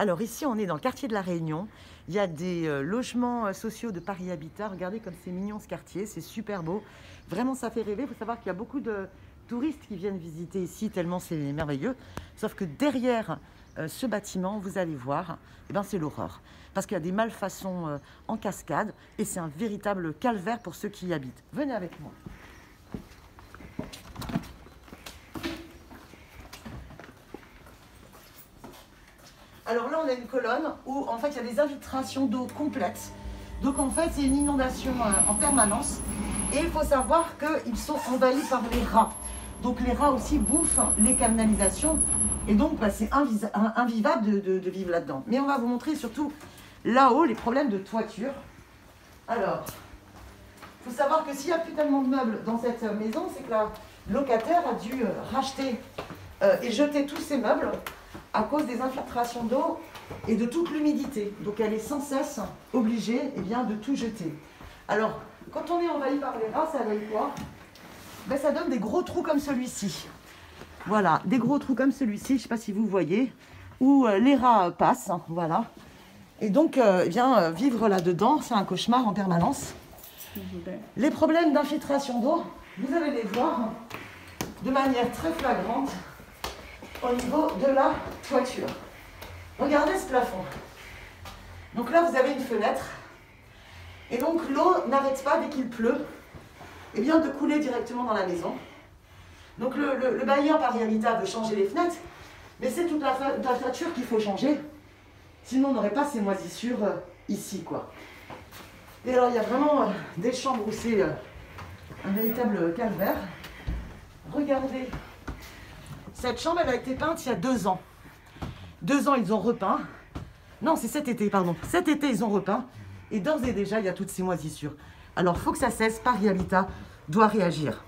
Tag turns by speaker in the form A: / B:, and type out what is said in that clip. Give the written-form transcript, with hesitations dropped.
A: Alors ici, on est dans le quartier de la Réunion. Il y a des logements sociaux de Paris Habitat. Regardez comme c'est mignon ce quartier, c'est super beau. Vraiment, ça fait rêver. Il faut savoir qu'il y a beaucoup de touristes qui viennent visiter ici, tellement c'est merveilleux. Sauf que derrière ce bâtiment, vous allez voir, eh ben, c'est l'horreur. Parce qu'il y a des malfaçons en cascade et c'est un véritable calvaire pour ceux qui y habitent. Venez avec moi. Alors là, on a une colonne où en fait il y a des infiltrations d'eau complètes. Donc en fait, c'est une inondation en permanence. Et il faut savoir qu'ils sont envahis par les rats. Donc les rats aussi bouffent les canalisations. Et donc bah, c'est invivable de vivre là-dedans. Mais on va vous montrer surtout là-haut les problèmes de toiture. Alors, il faut savoir que s'il n'y a plus tellement de meubles dans cette maison, c'est que la locataire a dû racheter et jeter tous ses meubles à cause des infiltrations d'eau et de toute l'humidité. Donc elle est sans cesse obligée de tout jeter. Alors, quand on est envahi par les rats, ça donne quoi? Ben, ça donne des gros trous comme celui-ci. Voilà, des gros trous comme celui-ci, je ne sais pas si vous voyez, où les rats passent, hein, voilà. Et donc, vivre là-dedans, c'est un cauchemar en permanence. Les problèmes d'infiltration d'eau, vous allez les voir de manière très flagrante au niveau de la toiture. Regardez ce plafond. Donc là, vous avez une fenêtre. Et donc, l'eau n'arrête pas, dès qu'il pleut, de couler directement dans la maison. Donc, le bailleur Paris Habitat veut changer les fenêtres, mais c'est toute la toiture qu'il faut changer. Sinon, on n'aurait pas ces moisissures ici, quoi. Et alors, il y a vraiment des chambres où c'est un véritable calvaire. Regardez. Cette chambre, elle a été peinte il y a 2 ans. 2 ans, ils ont repeint. Non, c'est cet été, pardon. Cet été, ils ont repeint. Et d'ores et déjà, il y a toutes ces moisissures. Alors, il faut que ça cesse. Paris Habitat doit réagir.